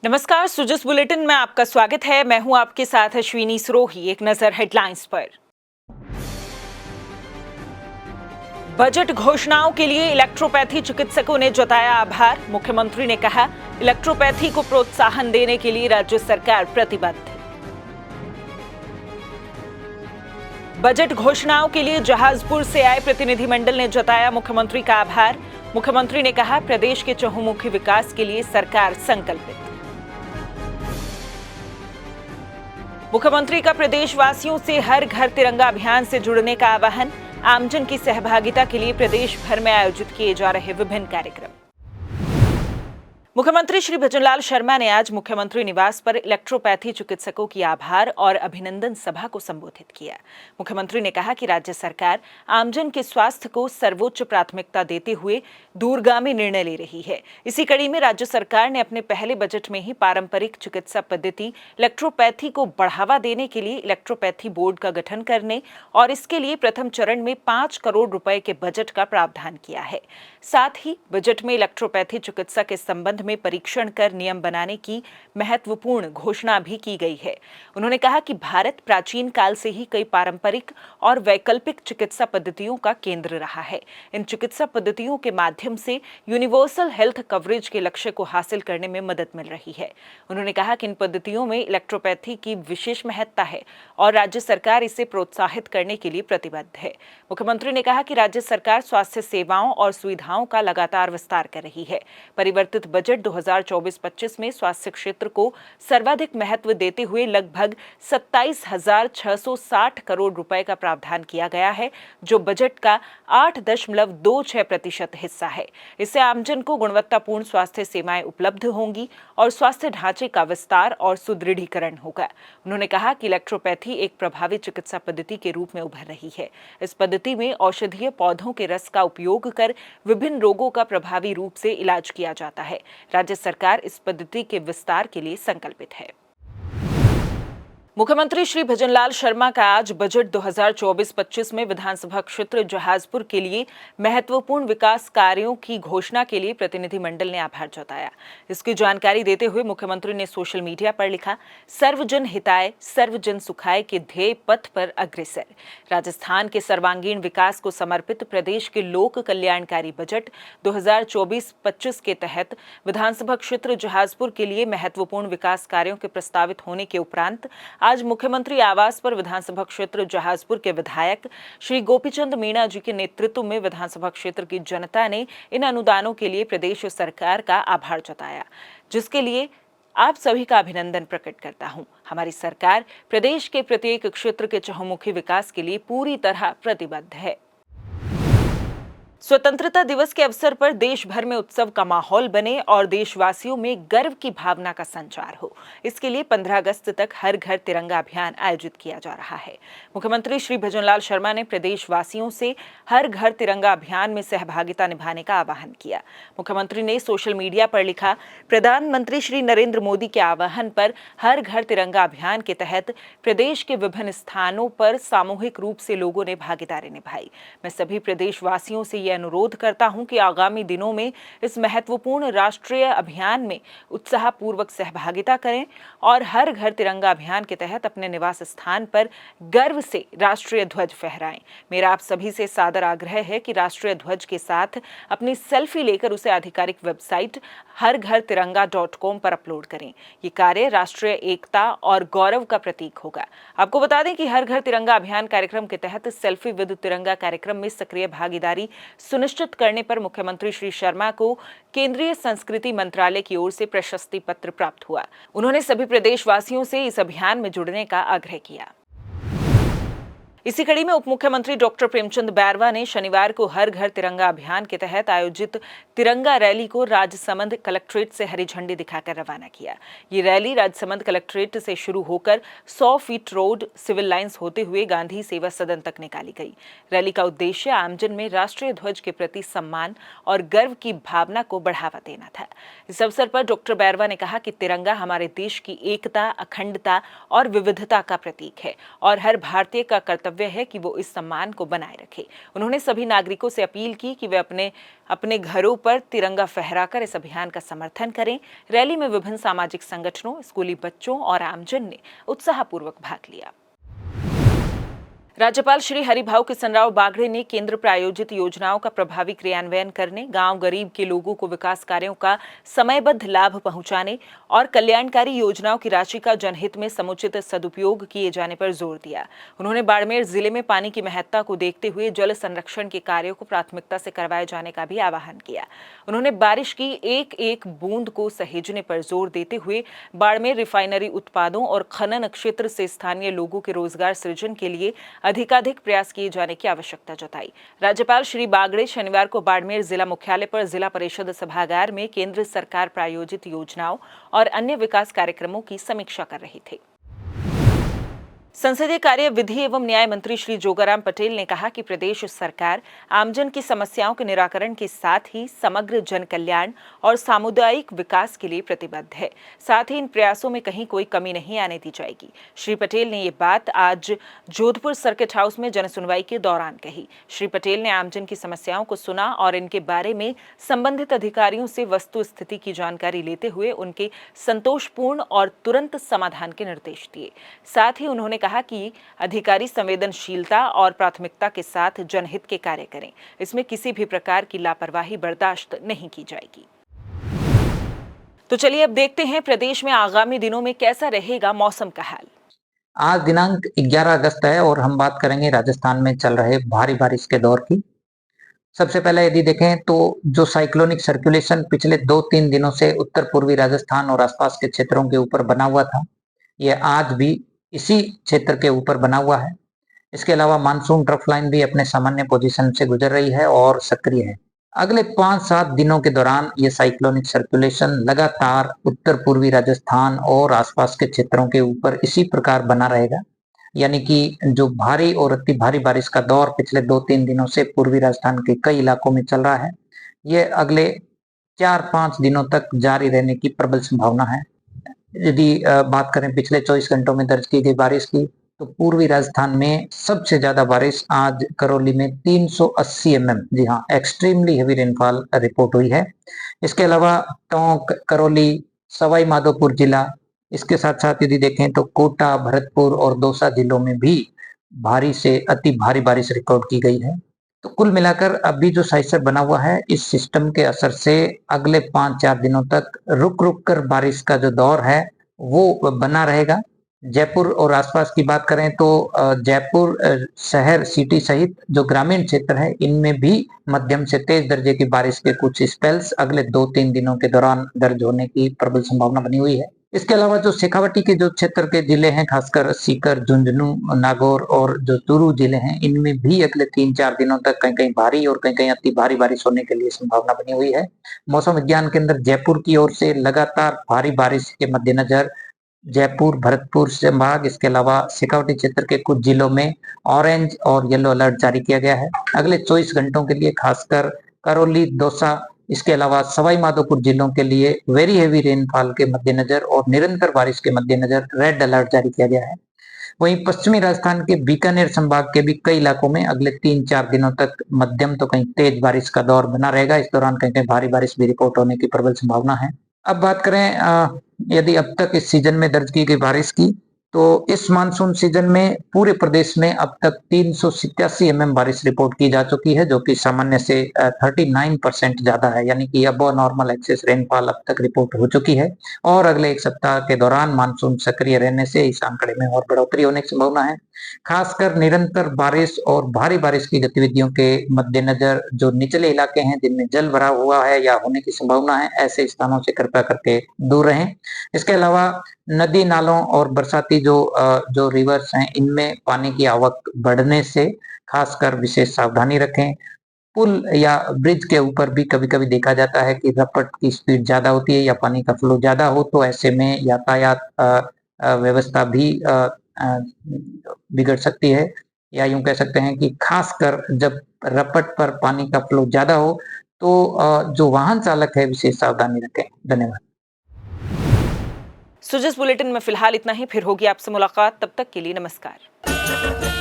नमस्कार, सुजस बुलेटिन में आपका स्वागत है। मैं हूं आपके साथ अश्विनी सरोही। एक नजर हेडलाइंस पर। बजट घोषणाओं के लिए इलेक्ट्रोपैथी चिकित्सकों ने जताया आभार। मुख्यमंत्री ने कहा, इलेक्ट्रोपैथी को प्रोत्साहन देने के लिए राज्य सरकार प्रतिबद्ध। बजट घोषणाओं के लिए जहाजपुर से आए प्रतिनिधिमंडल ने जताया मुख्यमंत्री का आभार। मुख्यमंत्री ने कहा, प्रदेश के चहुमुखी विकास के लिए सरकार संकल्पित। मुख्यमंत्री का प्रदेशवासियों से हर घर तिरंगा अभियान से जुड़ने का आह्वान। आमजन की सहभागिता के लिए प्रदेश भर में आयोजित किए जा रहे विभिन्न कार्यक्रम। मुख्यमंत्री श्री भजनलाल शर्मा ने आज मुख्यमंत्री निवास पर इलेक्ट्रोपैथी चिकित्सकों की आभार और अभिनंदन सभा को संबोधित किया। मुख्यमंत्री ने कहा कि राज्य सरकार आमजन के स्वास्थ्य को सर्वोच्च प्राथमिकता देते हुए दूरगामी निर्णय ले रही है। इसी कड़ी में राज्य सरकार ने अपने पहले बजट में ही पारंपरिक चिकित्सा पद्धति इलेक्ट्रोपैथी को बढ़ावा देने के लिए इलेक्ट्रोपैथी बोर्ड का गठन करने और इसके लिए प्रथम चरण में 5 करोड़ रुपए के बजट का प्रावधान किया है। साथ ही बजट में इलेक्ट्रोपैथी चिकित्सा के संबंध में परीक्षण कर नियम बनाने की महत्वपूर्ण घोषणा भी की गई है। उन्होंने कहा कि भारत प्राचीन काल से ही कई पारंपरिक और वैकल्पिक चिकित्सा पद्धतियों का केंद्र रहा है। इन चिकित्सा पद्धतियों के माध्यम से यूनिवर्सल हेल्थ कवरेज के लक्ष्य को हासिल करने में मदद मिल रही है। उन्होंने कहा कि इन पद्धतियों में इलेक्ट्रोपैथी की विशेष महत्ता है और राज्य सरकार इसे प्रोत्साहित करने के लिए प्रतिबद्ध है। मुख्यमंत्री ने कहा कि राज्य सरकार स्वास्थ्य सेवाओं और सुविधाओं का लगातार विस्तार कर रही है। परिवर्तित बजट 2024-25 में स्वास्थ्य क्षेत्र को सर्वाधिक महत्व देते हुए लगभग 27,660 करोड़ रुपए का प्रावधान किया गया है, जो बजट का 8.26% हिस्सा है। इससे आमजन को गुणवत्तापूर्ण स्वास्थ्य सेवाएं उपलब्ध होंगी और स्वास्थ्य ढांचे का विस्तार और सुदृढ़ीकरण होगा। उन्होंने कहा कि इलेक्ट्रोपैथी एक प्रभावी चिकित्सा पद्धति के रूप में उभर रही है। इस पद्धति में औषधीय पौधों के रस का उपयोग कर विभिन्न रोगों का प्रभावी रूप से इलाज किया जाता है। राज्य सरकार इस पद्धति के विस्तार के लिए संकल्पित है। मुख्यमंत्री श्री भजनलाल शर्मा का आज बजट 2024-25 में विधानसभा क्षेत्र जहाजपुर के लिए महत्वपूर्ण विकास कार्यों की घोषणा के लिए प्रतिनिधिमंडल ने आभार जताया। इसकी जानकारी देते हुए मुख्यमंत्री ने सोशल मीडिया पर लिखा, सर्वजन हिताय सर्वजन सुखाय के ध्येय पथ पर अग्रसर। राजस्थान के सर्वांगीण विकास को समर्पित प्रदेश के लोक कल्याणकारी बजट 2024-25 के तहत विधानसभा क्षेत्र जहाजपुर के लिए महत्वपूर्ण विकास कार्यों के प्रस्तावित होने के उपरांत आज मुख्यमंत्री आवास पर विधानसभा क्षेत्र जहाजपुर के विधायक श्री गोपीचंद मीणा जी के नेतृत्व में विधानसभा क्षेत्र की जनता ने इन अनुदानों के लिए प्रदेश सरकार का आभार जताया, जिसके लिए आप सभी का अभिनंदन प्रकट करता हूं। हमारी सरकार प्रदेश के प्रत्येक क्षेत्र के चहुमुखी विकास के लिए पूरी तरह प्रतिबद्ध है। स्वतंत्रता दिवस के अवसर पर देश भर में उत्सव का माहौल बने और देशवासियों में गर्व की भावना का संचार हो, इसके लिए 15 अगस्त तक हर घर तिरंगा अभियान आयोजित किया जा रहा है। मुख्यमंत्री श्री भजनलाल शर्मा ने प्रदेशवासियों से हर घर तिरंगा अभियान में सहभागिता निभाने का आह्वान किया। मुख्यमंत्री ने सोशल मीडिया पर लिखा, प्रधानमंत्री श्री नरेंद्र मोदी के आह्वान पर हर घर तिरंगा अभियान के तहत प्रदेश के विभिन्न स्थानों पर सामूहिक रूप से लोगों ने भागीदारी निभाई। मैं सभी प्रदेशवासियों से यह अनुरोध करता हूं कि आगामी दिनों में इस महत्वपूर्ण राष्ट्रीय अभियान में उत्साहपूर्वक सहभागिता करें और हर घर तिरंगा अभियान के तहत अपने निवास स्थान पर गर्व से राष्ट्रीय ध्वज फहराएं। मेरा आप सभी से सादर आग्रह है कि राष्ट्रीय ध्वज के साथ अपनी सेल्फी लेकर उसे आधिकारिक वेबसाइट हरघरतिरंगा.com पर अपलोड करें। ये कार्य राष्ट्रीय एकता और गौरव का प्रतीक होगा। आपको बता दें कि हर घर तिरंगा अभियान कार्यक्रम के तहत सेल्फी विद तिरंगा कार्यक्रम में सक्रिय भागीदारी सुनिश्चित करने पर मुख्यमंत्री श्री शर्मा को केंद्रीय संस्कृति मंत्रालय की ओर से प्रशस्ति पत्र प्राप्त हुआ। उन्होंने सभी प्रदेशवासियों से इस अभियान में जुड़ने का आग्रह किया। इसी कड़ी में उप मुख्यमंत्री डॉक्टर प्रेमचंद बैरवा ने शनिवार को हर घर तिरंगा अभियान के तहत आयोजित तिरंगा रैली को राजसमंद कलेक्ट्रेट से हरी झंडी दिखाकर रवाना किया। ये रैली राजसमंद कलेक्ट्रेट से शुरू होकर 100 फीट रोड, सिविल लाइंस होते हुए गांधी सेवा सदन तक निकाली गई। रैली का उद्देश्य आमजन में राष्ट्रीय ध्वज के प्रति सम्मान और गर्व की भावना को बढ़ावा देना था। इस अवसर पर डॉक्टर बैरवा ने कहा कि तिरंगा हमारे देश की एकता, अखंडता और विविधता का प्रतीक है और हर भारतीय का कर्तव्य कर्तव्य है कि वो इस सम्मान को बनाए रखे। उन्होंने सभी नागरिकों से अपील की कि वे अपने अपने घरों पर तिरंगा फहराकर इस अभियान का समर्थन करें। रैली में विभिन्न सामाजिक संगठनों, स्कूली बच्चों और आमजन ने उत्साहपूर्वक भाग लिया। राज्यपाल श्री हरिभाऊ किशनराव बागड़े ने केंद्र प्रायोजित योजनाओं का प्रभावी क्रियान्वयन करने, गांव गरीब के लोगों को विकास कार्यों का समयबद्ध लाभ पहुंचाने और कल्याणकारी योजनाओं की राशि का जनहित में समुचित सदुपयोग किए जाने पर जोर दिया। उन्होंने बाड़मेर जिले में पानी की महत्ता को देखते हुए जल संरक्षण के कार्यों को प्राथमिकता से करवाए जाने का भी आह्वान किया। उन्होंने बारिश की एक एक बूंद को सहेजने पर जोर देते हुए बाड़मेर रिफाइनरी उत्पादों और खनन क्षेत्र से स्थानीय लोगों के रोजगार सृजन के लिए अधिकाधिक प्रयास किए जाने की आवश्यकता जताई। राज्यपाल श्री बागड़े शनिवार को बाड़मेर जिला मुख्यालय पर जिला परिषद सभागार में केंद्र सरकार प्रायोजित योजनाओं और अन्य विकास कार्यक्रमों की समीक्षा कर रहे थे। संसदीय कार्य, विधि एवं न्याय मंत्री श्री जोगाराम पटेल ने कहा कि प्रदेश सरकार आमजन की समस्याओं के निराकरण के साथ ही समग्र जन कल्याण और सामुदायिक विकास के लिए प्रतिबद्ध है। साथ ही इन प्रयासों में कहीं कोई कमी नहीं आने दी जाएगी। श्री पटेल ने ये बात आज जोधपुर सर्किट हाउस में जनसुनवाई के दौरान कही। श्री पटेल ने आमजन की समस्याओं को सुना और इनके बारे में संबंधित अधिकारियों से वस्तु स्थिति की जानकारी लेते हुए उनके संतोषपूर्ण और तुरंत समाधान के निर्देश दिए। साथ ही उन्होंने कहा कि अधिकारी संवेदनशीलता और प्राथमिकता के साथ जनहित के कार्य करें। इसमें किसी भी प्रकार की लापरवाही बर्दाश्त नहीं की जाएगी। तो चलिए अब देखते हैं प्रदेश में आगामी दिनों में कैसा रहेगा मौसम का हाल। आज दिनांक 11 अगस्त है और हम बात करेंगे राजस्थान में चल रहे भारी बारिश के दौर की। सबसे पहले यदि देखें तो जो साइक्लोनिक सर्कुलेशन पिछले 2-3 दिनों से उत्तर पूर्वी राजस्थान और आसपास के क्षेत्रों के ऊपर बना हुआ था, यह आज भी इसी क्षेत्र के ऊपर बना हुआ है। इसके अलावा मानसून ट्रफ लाइन भी अपने सामान्य पोजीशन से गुजर रही है और सक्रिय है। अगले 5-7 दिनों के दौरान यह साइक्लोनिक सर्कुलेशन लगातार उत्तर पूर्वी राजस्थान और आसपास के क्षेत्रों के ऊपर इसी प्रकार बना रहेगा। यानी कि जो भारी और अति भारी बारिश का दौर पिछले 2-3 दिनों से पूर्वी राजस्थान के कई इलाकों में चल रहा है, यह अगले 4-5 दिनों तक जारी रहने की प्रबल संभावना है। यदि बात करें पिछले 24 घंटों में दर्ज की गई बारिश की, तो पूर्वी राजस्थान में सबसे ज्यादा बारिश आज करौली में 380 mm, जी हाँ, एक्सट्रीमली हेवी रेनफॉल रिपोर्ट हुई है। इसके अलावा टोंक, करौली, सवाई माधोपुर जिला, इसके साथ साथ यदि देखें तो कोटा, भरतपुर और दौसा जिलों में भी भारी से अति भारी बारिश रिकॉर्ड की गई है। तो कुल मिलाकर अभी जो साइसर बना हुआ है, इस सिस्टम के असर से अगले 5-4 दिनों तक रुक रुक कर बारिश का जो दौर है वो बना रहेगा। जयपुर और आसपास की बात करें तो जयपुर शहर, सिटी सहित जो ग्रामीण क्षेत्र है, इनमें भी मध्यम से तेज दर्जे की बारिश के कुछ स्पेल्स अगले 2-3 दिनों के दौरान दर्ज होने की प्रबल संभावना बनी हुई है। इसके अलावा जो शेखावाटी के जो क्षेत्र के जिले हैं, खासकर सीकर, झुंझुनू, नागौर और जो चूरू जिले हैं, इनमें भी अगले 3-4 दिनों तक कहीं कहीं भारी और कहीं कहीं अति भारी बारिश होने के लिए संभावना बनी हुई है। मौसम विज्ञान केंद्र जयपुर की ओर से लगातार भारी बारिश के मद्देनजर जयपुर, भरतपुर संभाग, इसके अलावा शेखावाटी क्षेत्र के कुछ जिलों में ऑरेंज और येलो अलर्ट जारी किया गया है। अगले 24 घंटों के लिए खासकर करौली, दौसा, इसके अलावा सवाई माधोपुर जिलों के लिए वेरी हेवी रेनफॉल के मद्देनजर और निरंतर बारिश के मद्देनजर रेड अलर्ट जारी किया गया है। वहीं पश्चिमी राजस्थान के बीकानेर संभाग के भी कई इलाकों में अगले 3-4 दिनों तक मध्यम तो कहीं तेज बारिश का दौर बना रहेगा। इस दौरान कहीं कहीं भारी बारिश भी रिपोर्ट होने की प्रबल संभावना है। अब बात करें यदि अब तक इस सीजन में दर्ज की गई बारिश की, तो इस मानसून सीजन में पूरे प्रदेश में अब तक 387 mm बारिश रिपोर्ट की जा चुकी है, जो कि सामान्य से 39% ज्यादा है। यानी कि अब नॉर्मल एक्सेस रेनफॉल अब तक रिपोर्ट हो चुकी है और अगले एक सप्ताह के दौरान मानसून सक्रिय रहने से इस आंकड़े में और बढ़ोतरी होने की संभावना है। खासकर निरंतर बारिश और भारी बारिश की गतिविधियों के मद्देनजर जो निचले इलाके हैं जिनमें जल भरा हुआ है या होने की संभावना है, ऐसे स्थानों से कृपया करके दूर रहें। इसके अलावा नदी नालों और बरसाती जो रिवर्स हैं, इनमें पानी की आवक बढ़ने से खासकर विशेष सावधानी रखें। पुल या ब्रिज के ऊपर भी कभी कभी देखा जाता है कि रपट की स्पीड ज्यादा होती है या पानी का फ्लो ज्यादा हो, तो ऐसे में यातायात व्यवस्था भी बिगड़ सकती है। या यूं कह सकते हैं कि खासकर जब रपट पर पानी का फ्लो ज्यादा हो तो जो वाहन चालक है विशेष सावधानी रखें। धन्यवाद। सुजस बुलेटिन में फिलहाल इतना ही, फिर होगी आपसे मुलाकात, तब तक के लिए नमस्कार।